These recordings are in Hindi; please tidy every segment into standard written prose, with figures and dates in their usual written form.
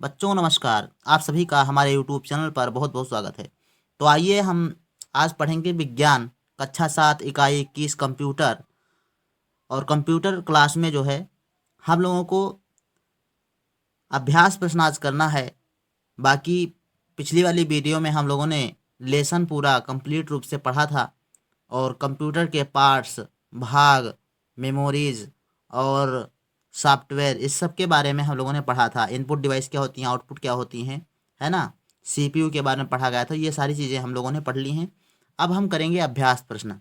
बच्चों नमस्कार। आप सभी का हमारे यूट्यूब चैनल पर बहुत बहुत स्वागत है। तो आइए हम आज पढ़ेंगे विज्ञान कक्षा 7 इकाई 21 कंप्यूटर। और कंप्यूटर क्लास में जो है हम लोगों को अभ्यास प्रश्न आज करना है। बाकी पिछली वाली वीडियो में हम लोगों ने लेसन पूरा कंप्लीट रूप से पढ़ा था और कंप्यूटर के पार्ट्स, भाग, मेमोरीज और सॉफ्टवेयर इस सब के बारे में हम लोगों ने पढ़ा था। इनपुट डिवाइस क्या होती हैं, आउटपुट क्या होती हैं, है ना। सीपीयू के बारे में पढ़ा गया था। ये सारी चीज़ें हम लोगों ने पढ़ ली हैं। अब हम करेंगे अभ्यास प्रश्न।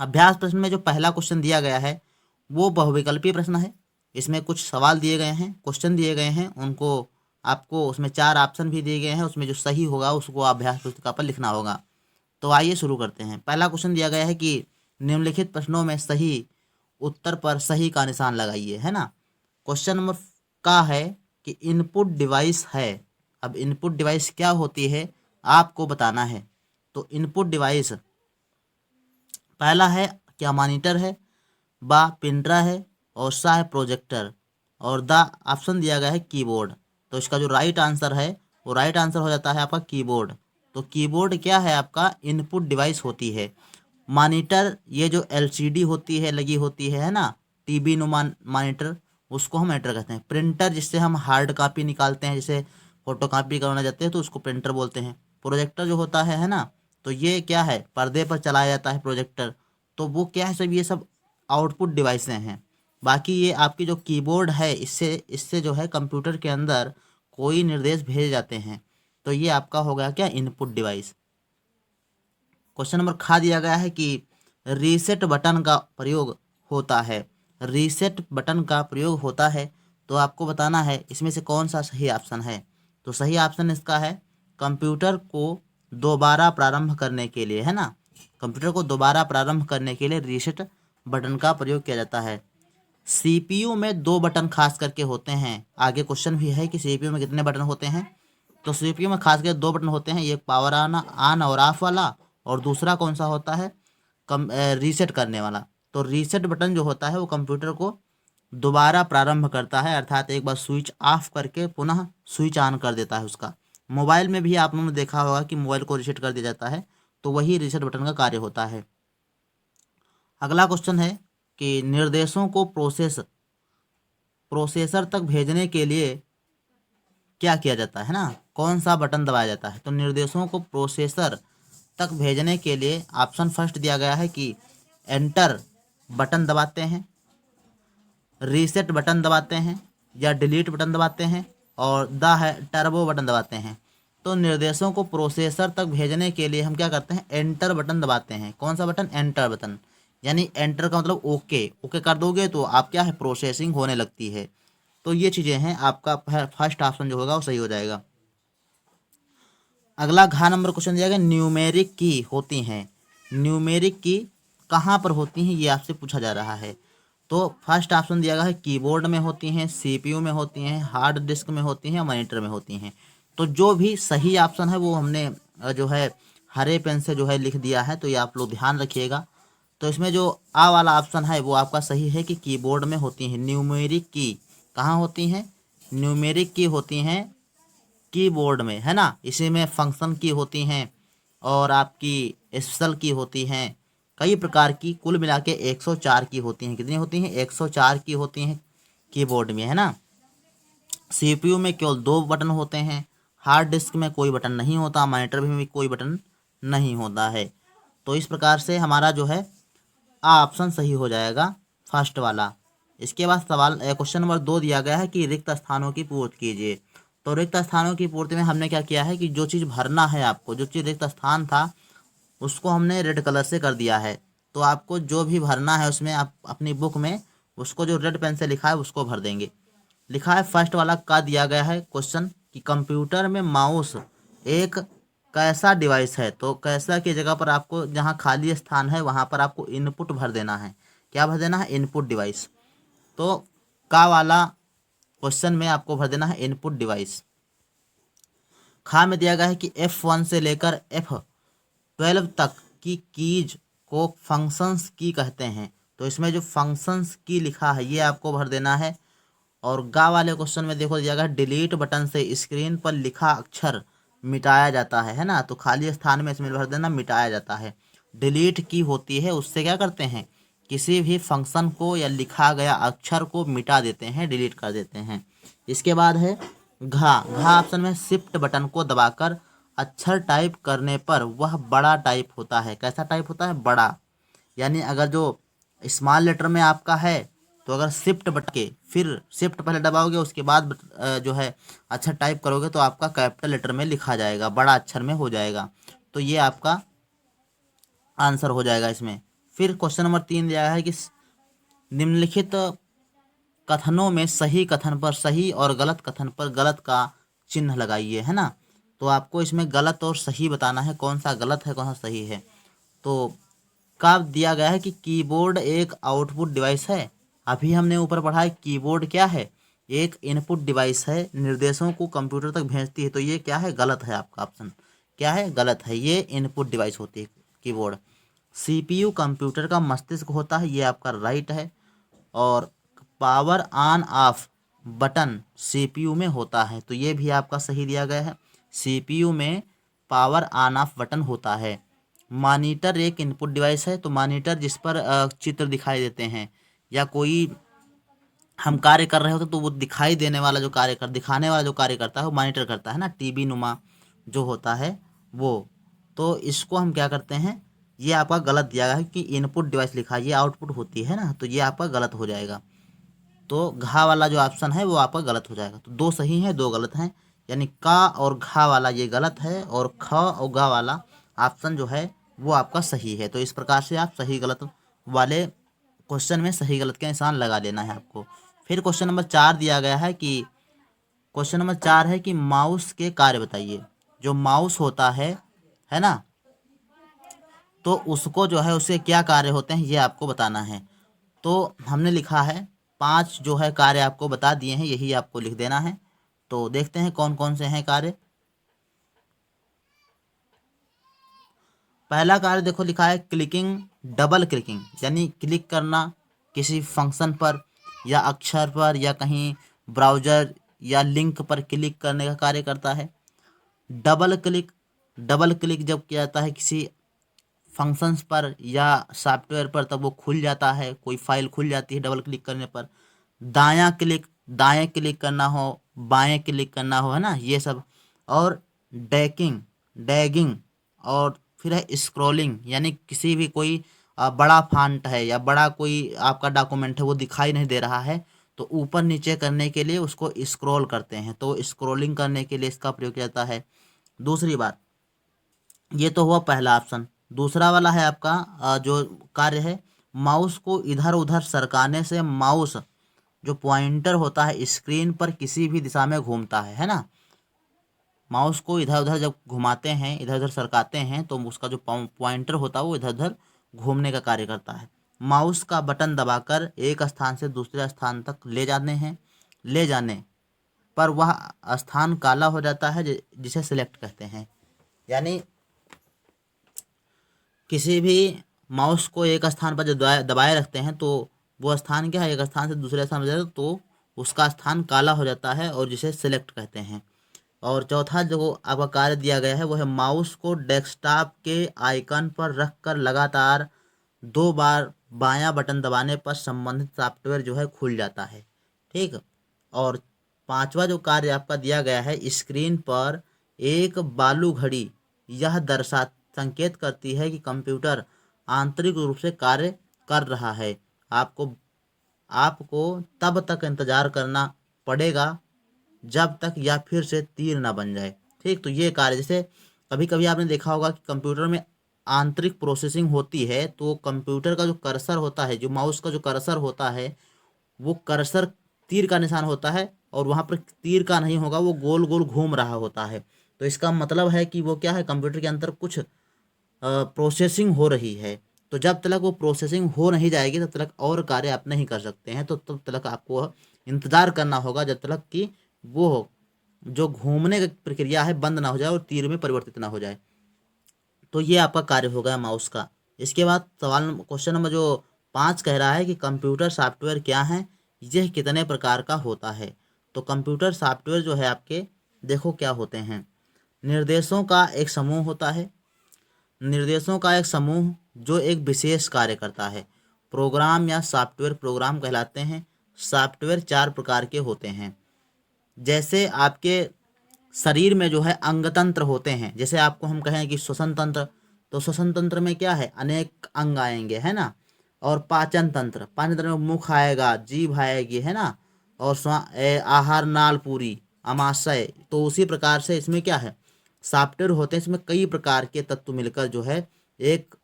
अभ्यास प्रश्न में जो पहला क्वेश्चन दिया गया है वो बहुविकल्पीय प्रश्न है। इसमें कुछ सवाल दिए गए हैं, क्वेश्चन दिए गए हैं, उनको आपको उसमें 4 ऑप्शन भी दिए गए हैं। उसमें जो सही होगा उसको अभ्यास पुस्तिका पर लिखना होगा। तो आइए शुरू करते हैं। पहला क्वेश्चन दिया गया है कि निम्नलिखित प्रश्नों में सही उत्तर पर सही का निशान लगाइए, है ना। क्वेश्चन नंबर का है कि इनपुट डिवाइस है। अब इनपुट डिवाइस क्या होती है आपको बताना है। तो इनपुट डिवाइस पहला है क्या मॉनिटर है, बा प्रिंटर है और सा है प्रोजेक्टर और द ऑप्शन दिया गया है कीबोर्ड। तो इसका जो राइट आंसर है वो राइट आंसर हो जाता है आपका कीबोर्ड। तो कीबोर्ड क्या है, आपका इनपुट डिवाइस होती है। मॉनिटर ये जो एलसीडी होती है, लगी होती है ना, टीवी नुमा मॉनिटर, उसको हम मॉनिटर कहते हैं। प्रिंटर जिससे हम हार्ड कॉपी निकालते हैं, जैसे फोटो कॉपी करवाना जाते हैं तो उसको प्रिंटर बोलते हैं। प्रोजेक्टर जो होता है ना, तो ये क्या है, पर्दे पर चलाया जाता है प्रोजेक्टर। तो वो क्या है, सब ये सब आउटपुट डिवाइसें हैं। बाकी ये आपकी जो कीबोर्ड है, इससे इससे जो है कंप्यूटर के अंदर कोई निर्देश भेजे जाते हैं। तो ये आपका हो गया क्या, इनपुट डिवाइस। क्वेश्चन नंबर खा दिया गया है कि रीसेट बटन का प्रयोग होता है। रीसेट बटन का प्रयोग होता है तो आपको बताना है इसमें से कौन सा सही ऑप्शन है। तो सही ऑप्शन इसका है कंप्यूटर को दोबारा प्रारंभ करने के लिए, है ना। कंप्यूटर को दोबारा प्रारंभ करने के लिए रीसेट बटन का प्रयोग किया जाता है। सीपीयू में 2 बटन खास करके होते हैं। आगे क्वेश्चन भी है कि सीपीयू में कितने बटन होते हैं। तो सीपीयू में खास करके 2 बटन होते हैं, एक पावर ऑन और ऑफ वाला, और दूसरा कौन सा होता है, कम रीसेट करने वाला। तो रीसेट बटन जो होता है वो कंप्यूटर को दोबारा प्रारंभ करता है, अर्थात एक बार स्विच ऑफ करके पुनः स्विच ऑन कर देता है उसका। मोबाइल में भी आप लोगों ने देखा होगा कि मोबाइल को रीसेट कर दिया जाता है, तो वही रीसेट बटन का कार्य होता है। अगला क्वेश्चन है कि निर्देशों को प्रोसेसर तक भेजने के लिए क्या किया जाता है ना, कौन सा बटन दबाया जाता है। तो निर्देशों को प्रोसेसर तक भेजने के लिए ऑप्शन फर्स्ट दिया गया है कि एंटर बटन दबाते हैं, रीसेट बटन दबाते हैं या डिलीट बटन दबाते हैं, और द है टर्बो बटन दबाते हैं। तो निर्देशों को प्रोसेसर तक भेजने के लिए हम क्या करते हैं, एंटर बटन दबाते हैं। कौन सा बटन, एंटर बटन। यानी एंटर का मतलब ओके, ओके कर दोगे तो आप क्या है, प्रोसेसिंग होने लगती है। तो ये चीज़ें हैं, आपका फर्स्ट ऑप्शन जो होगा वो सही हो जाएगा। अगला घ नंबर क्वेश्चन दिया गया, न्यूमेरिक की होती हैं। न्यूमेरिक की कहाँ पर होती हैं ये आपसे पूछा जा रहा है। तो फर्स्ट ऑप्शन दिया गया है कीबोर्ड में होती हैं, सीपीयू में होती हैं, हार्ड डिस्क में होती हैं, मॉनिटर में होती हैं। तो जो भी सही ऑप्शन है वो हमने जो है हरे पेन से जो है लिख दिया है, तो ये आप लोग ध्यान रखिएगा। तो इसमें जो आ वाला ऑप्शन है वो आपका सही है कि कीबोर्ड में होती हैं। न्यूमेरिक की कहाँ होती हैं, न्यूमेरिक की होती हैं कीबोर्ड में, है ना। इसी में फंक्शन की होती हैं और आपकी स्पेशल की होती हैं। कई प्रकार की कुल मिला के 104 की होती हैं। कितनी होती हैं, 104 की होती हैं कीबोर्ड में, है ना। सीपीयू में केवल 2 बटन होते हैं, हार्ड डिस्क में कोई बटन नहीं होता, मॉनिटर में भी कोई बटन नहीं होता है। तो इस प्रकार से हमारा जो है ऑप्शन सही हो जाएगा, फर्स्ट वाला। इसके बाद सवाल क्वेश्चन नंबर 2 दिया गया है कि रिक्त स्थानों की पूर्ति कीजिए। तो रिक्त स्थानों की पूर्ति में हमने क्या किया है कि जो चीज़ भरना है आपको, जो चीज़ रिक्त स्थान था उसको हमने रेड कलर से कर दिया है। तो आपको जो भी भरना है उसमें आप अपनी बुक में उसको जो रेड पेन से लिखा है उसको भर देंगे। लिखा है फर्स्ट वाला का दिया गया है क्वेश्चन कि कंप्यूटर में माउस एक कैसा डिवाइस है। तो कैसा की जगह पर आपको जहाँ खाली स्थान है वहाँ पर आपको इनपुट भर देना है। क्या भर देना है, इनपुट डिवाइस। तो का वाला क्वेश्चन में आपको भर देना है इनपुट डिवाइस। खा में दिया गया है कि F1 से लेकर F12 तक की कीज को फंक्शंस की कहते हैं। तो इसमें जो फंक्शंस की लिखा है ये आपको भर देना है। और गा वाले क्वेश्चन में देखो दिया गया डिलीट बटन से स्क्रीन पर लिखा अक्षर मिटाया जाता है ना, तो खाली स्थान में इसमें भर देना मिटाया जाता है। डिलीट की होती है, उससे क्या करते हैं, किसी भी फंक्शन को या लिखा गया अक्षर को मिटा देते हैं, डिलीट कर देते हैं। इसके बाद है घा। घा ऑप्शन में शिफ्ट बटन को दबाकर अक्षर टाइप करने पर वह बड़ा टाइप होता है। कैसा टाइप होता है, बड़ा। यानी अगर जो स्मॉल लेटर में आपका है तो अगर शिफ्ट बटन के फिर शिफ्ट पहले दबाओगे उसके बाद जो है अक्षर टाइप करोगे तो आपका कैपिटल लेटर में लिखा जाएगा, बड़ा अक्षर में हो जाएगा। तो ये आपका आंसर हो जाएगा इसमें। फिर क्वेश्चन नंबर 3 दिया है कि निम्नलिखित कथनों में सही कथन पर सही और गलत कथन पर गलत का चिन्ह लगाइए, है ना। तो आपको इसमें गलत और सही बताना है, कौन सा गलत है कौन सा सही है। तो कब दिया गया है कि कीबोर्ड एक आउटपुट डिवाइस है। अभी हमने ऊपर पढ़ा है कीबोर्ड क्या है, एक इनपुट डिवाइस है, निर्देशों को कंप्यूटर तक भेजती है। तो ये क्या है, गलत है। आपका ऑप्शन क्या है, गलत है, ये इनपुट डिवाइस होती है कीबोर्ड। सीपीयू कंप्यूटर का मस्तिष्क होता है, ये आपका राइट है। और power on off button CPU में होता है, तो ये भी आपका सही दिया गया है, सीपीयू में पावर ऑन ऑफ बटन होता है। मॉनिटर एक इनपुट डिवाइस है, तो मॉनिटर जिस पर चित्र दिखाई देते हैं या कोई हम कार्य कर रहे होते तो वो दिखाई देने वाला जो कार्य कर दिखाने वाला जो कार्य करता है वो मॉनिटर करता है ना, टीवी नुमा जो होता है वो। तो इसको हम क्या करते हैं, ये आपका गलत दिया गया है कि इनपुट डिवाइस लिखा है, ये आउटपुट होती है ना, तो ये आपका गलत हो जाएगा। तो घा वाला जो ऑप्शन है वो आपका गलत हो जाएगा। तो 2 सही हैं 2 गलत हैं, यानी का और घा वाला ये गलत है और ख और गा वाला ऑप्शन जो है वो आपका सही है। तो इस प्रकार से आप सही गलत वाले क्वेश्चन में सही गलत के निशान लगा लेना है आपको। फिर क्वेश्चन नंबर 4 दिया गया है कि क्वेश्चन नंबर 4 है कि माउस के कार्य बताइए। जो माउस होता है ना, तो उसको जो है उसके क्या कार्य होते हैं ये आपको बताना है। तो हमने लिखा है 5 जो है कार्य आपको बता दिए हैं, यही आपको लिख देना है। तो देखते हैं कौन कौन से हैं कार्य। पहला कार्य देखो लिखा है क्लिकिंग, डबल क्लिकिंग, यानी क्लिक करना किसी फंक्शन पर या अक्षर पर या कहीं ब्राउज़र या लिंक पर क्लिक करने का कार्य करता है। डबल क्लिक, डबल क्लिक जब किया जाता है किसी फंक्शंस पर या सॉफ्टवेयर पर तब वो खुल जाता है, कोई फाइल खुल जाती है डबल क्लिक करने पर। दायां क्लिक, दाएं क्लिक करना हो, बाएं क्लिक करना हो, है ना, ये सब। और डैकिंग, डैगिंग, और फिर है स्क्रॉलिंग, यानी किसी भी कोई बड़ा फॉन्ट है या बड़ा कोई आपका डॉक्यूमेंट है वो दिखाई नहीं दे रहा है तो ऊपर नीचे करने के लिए उसको स्क्रॉल करते हैं, तो स्क्रॉलिंग करने के लिए इसका प्रयोग किया जाता है। दूसरी बात, ये तो हुआ पहला ऑप्शन। दूसरा वाला है आपका जो कार्य है, माउस को इधर उधर सरकाने से माउस जो पॉइंटर होता है स्क्रीन पर किसी भी दिशा में घूमता है ना। माउस को इधर उधर जब घुमाते हैं, इधर उधर सरकाते हैं तो उसका जो पॉइंटर होता है वो इधर उधर घूमने का कार्य करता है। माउस का बटन दबाकर एक स्थान से दूसरे स्थान तक ले जाने पर वह स्थान काला हो जाता है जिसे सिलेक्ट कहते हैं। यानी किसी भी माउस को एक स्थान पर जब दबाए रखते हैं तो वो स्थान क्या है, एक स्थान से दूसरे स्थान पर जाता है तो उसका स्थान काला हो जाता है और जिसे सिलेक्ट कहते हैं। और चौथा जो आपका कार्य दिया गया है वो है माउस को डेस्कटॉप के आइकन पर रखकर लगातार 2 बार बायां बटन दबाने पर संबंधित सॉफ्टवेयर जो है खुल जाता है। ठीक। और पांचवा जो कार्य आपका दिया गया है, स्क्रीन पर एक बालू घड़ी यह दर्शा संकेत करती है कि कंप्यूटर आंतरिक रूप से कार्य कर रहा है। आपको आपको तब तक इंतजार करना पड़ेगा जब तक या फिर से तीर ना बन जाए। ठीक। तो ये कार्य जैसे कभी कभी आपने देखा होगा कि कंप्यूटर में आंतरिक प्रोसेसिंग होती है तो कंप्यूटर का जो कर्सर होता है, जो माउस का जो कर्सर होता है वो कर्सर तीर का निशान होता है और वहाँ पर तीर का नहीं होगा, वो गोल गोल घूम रहा होता है। तो इसका मतलब है कि वो क्या है, कंप्यूटर के अंदर कुछ प्रोसेसिंग हो रही है। तो जब तक वो प्रोसेसिंग हो नहीं जाएगी तब तक और कार्य आप नहीं कर सकते हैं, तो तब तक आपको इंतज़ार करना होगा जब तक कि वो जो घूमने की प्रक्रिया है बंद ना हो जाए और तीर में परिवर्तित ना हो जाए। तो ये आपका कार्य हो गया माउस का। इसके बाद सवाल क्वेश्चन नंबर जो 5 कह रहा है कि कंप्यूटर सॉफ्टवेयर क्या है। यह कितने प्रकार का होता है। तो कंप्यूटर सॉफ्टवेयर जो है आपके देखो क्या होते हैं। निर्देशों का एक समूह होता है, निर्देशों का एक समूह जो एक विशेष कार्य करता है। प्रोग्राम या सॉफ्टवेयर प्रोग्राम कहलाते हैं। सॉफ्टवेयर 4 प्रकार के होते हैं। जैसे आपके शरीर में जो है अंगतंत्र होते हैं, जैसे आपको हम कहें कि श्वसन तंत्र, तो श्वसन तंत्र में क्या है, अनेक अंग आएंगे, है ना। और पाचन तंत्र, पाचन तंत्र में मुख आएगा, जीभ आएगी, है ना। और आहार नाल पूरी, अमाशय। तो उसी प्रकार से इसमें क्या है, सॉफ्टवेयर होते हैं, इसमें कई प्रकार के तत्व मिलकर जो है एक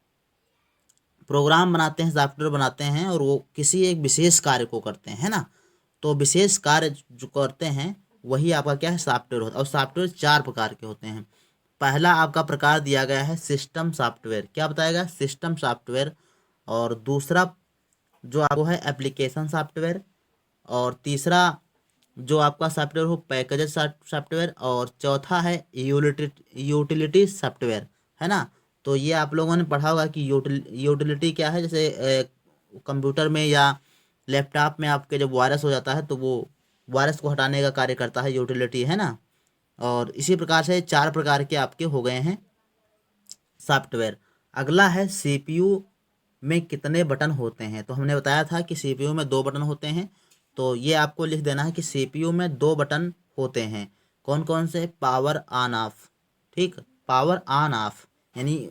प्रोग्राम बनाते हैं, सॉफ्टवेयर बनाते हैं, और वो किसी एक विशेष कार्य को करते हैं, है ना। तो विशेष कार्य जो करते हैं वही आपका क्या है, सॉफ्टवेयर होता है। और सॉफ्टवेयर 4 प्रकार के होते हैं। पहला आपका प्रकार दिया गया है सिस्टम सॉफ्टवेयर, क्या बताएगा, सिस्टम सॉफ्टवेयर। और दूसरा जो आपको है एप्लीकेशन सॉफ्टवेयर। और तीसरा जो आपका सॉफ्टवेयर हो पैकेज सॉफ्टवेयर। और चौथा है यूटिलिटी सॉफ्टवेयर, है ना। तो ये आप लोगों ने पढ़ा होगा कि यूटिलिटी क्या है। जैसे कंप्यूटर में या लैपटॉप में आपके जब वायरस हो जाता है तो वो वायरस को हटाने का कार्य करता है, यूटिलिटी, है ना। और इसी प्रकार से 4 प्रकार के आपके हो गए हैं सॉफ्टवेयर। अगला है सीपीयू में कितने बटन होते हैं। तो हमने बताया था कि सीपीयू में 2 बटन होते हैं। तो ये आपको लिख देना है कि सीपीयू में 2 बटन होते हैं। कौन कौन से, पावर ऑन ऑफ, ठीक, पावर ऑन ऑफ यानी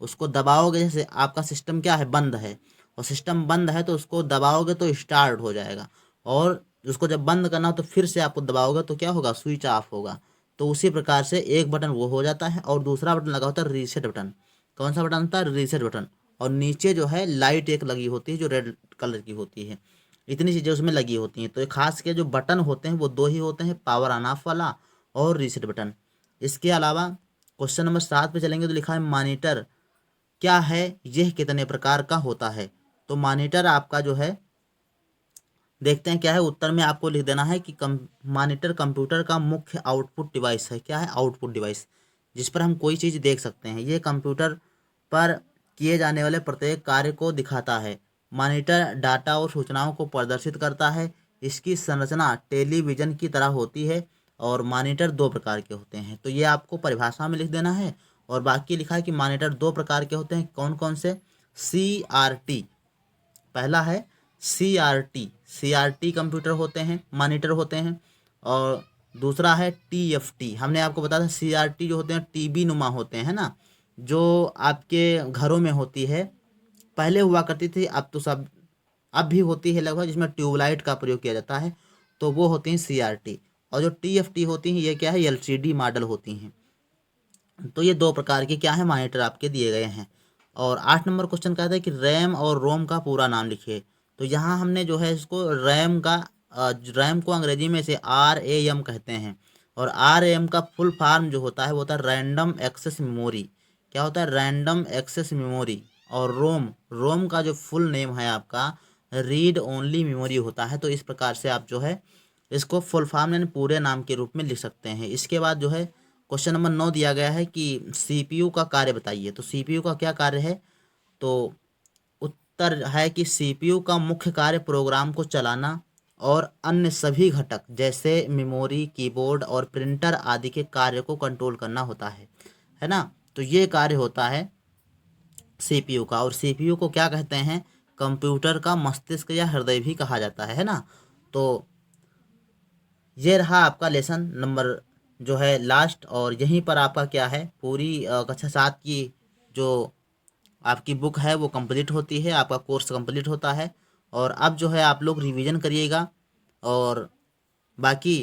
उसको दबाओगे, जैसे आपका सिस्टम क्या है, बंद है, और सिस्टम बंद है तो उसको दबाओगे तो स्टार्ट हो जाएगा, और उसको जब बंद करना हो तो फिर से आपको दबाओगे तो क्या होगा, स्विच ऑफ होगा। तो उसी प्रकार से एक बटन वो हो जाता है, और दूसरा बटन लगा होता है रीसेट बटन। कौन सा बटन होता है, रीसेट बटन। और नीचे जो है लाइट एक लगी होती है जो रेड कलर की होती है। इतनी चीज़ें उसमें लगी होती हैं। तो ये खास के जो बटन होते हैं वो 2 ही होते हैं, पावर ऑन ऑफ वाला और रीसेट बटन। इसके अलावा क्वेश्चन नंबर 7 पे चलेंगे तो लिखा है मॉनिटर क्या है, यह कितने प्रकार का होता है। तो मॉनिटर आपका जो है देखते हैं क्या है। उत्तर में आपको लिख देना है कि मॉनिटर कंप्यूटर का मुख्य आउटपुट डिवाइस है। क्या है, आउटपुट डिवाइस, जिस पर हम कोई चीज़ देख सकते हैं। ये कंप्यूटर पर किए जाने वाले प्रत्येक कार्य को दिखाता है। मॉनिटर डाटा और सूचनाओं को प्रदर्शित करता है। इसकी संरचना टेलीविज़न की तरह होती है। और मॉनिटर 2 प्रकार के होते हैं। तो ये आपको परिभाषा में लिख देना है। और बाकी लिखा है कि मॉनिटर 2 प्रकार के होते हैं। कौन कौन से, CRT, पहला है CRT कंप्यूटर होते हैं, मॉनिटर होते हैं। और दूसरा है TFT। हमने आपको बताया था CRT जो होते हैं टीबी नुमा होते हैं, ना, जो आपके घरों में होती है, पहले हुआ करती थी, अब तो सब अब भी होती है लगभग, जिसमें ट्यूबलाइट का प्रयोग किया जाता है। तो वो होती हैं CRT। और जो TFT होती हैं ये क्या है, LCD मॉडल होती हैं। तो ये 2 प्रकार के क्या है, मॉनिटर आपके दिए गए हैं। और 8 नंबर क्वेश्चन कहता है कि रैम और रोम का पूरा नाम लिखिए। तो यहाँ हमने जो है इसको रैम को अंग्रेजी में से RAM कहते हैं। और RAM का फुल फॉर्म जो होता है वो होता है रैंडम एक्सेस मेमोरी। क्या होता है, रैंडम एक्सेस मेमोरी। और रोम का जो फुल नेम है आपका रीड ओनली मेमोरी होता है। तो इस प्रकार से आप जो है इसको फुल फॉर्म यानी पूरे नाम के रूप में लिख सकते हैं। इसके बाद जो है क्वेश्चन नंबर 9 दिया गया है कि CPU का कार्य बताइए। तो CPU का क्या कार्य है। तो उत्तर है कि CPU का मुख्य कार्य प्रोग्राम को चलाना और अन्य सभी घटक जैसे मेमोरी, कीबोर्ड और प्रिंटर आदि के कार्य को कंट्रोल करना होता है ना। तो ये कार्य होता है CPU का। और CPU को क्या कहते हैं, कंप्यूटर का मस्तिष्क या हृदय भी कहा जाता है ना। तो ये रहा आपका लेसन नंबर जो है लास्ट। और यहीं पर आपका क्या है, पूरी कक्षा 7 की जो आपकी बुक है वो कंप्लीट होती है, आपका कोर्स कंप्लीट होता है। और अब जो है आप लोग रिवीजन करिएगा और बाकी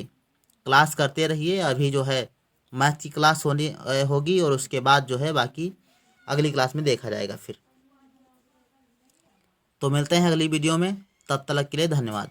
क्लास करते रहिए। अभी जो है मैथ की क्लास होगी, और उसके बाद जो है बाकी अगली क्लास में देखा जाएगा फिर। तो मिलते हैं अगली वीडियो में, तब तक के लिए धन्यवाद।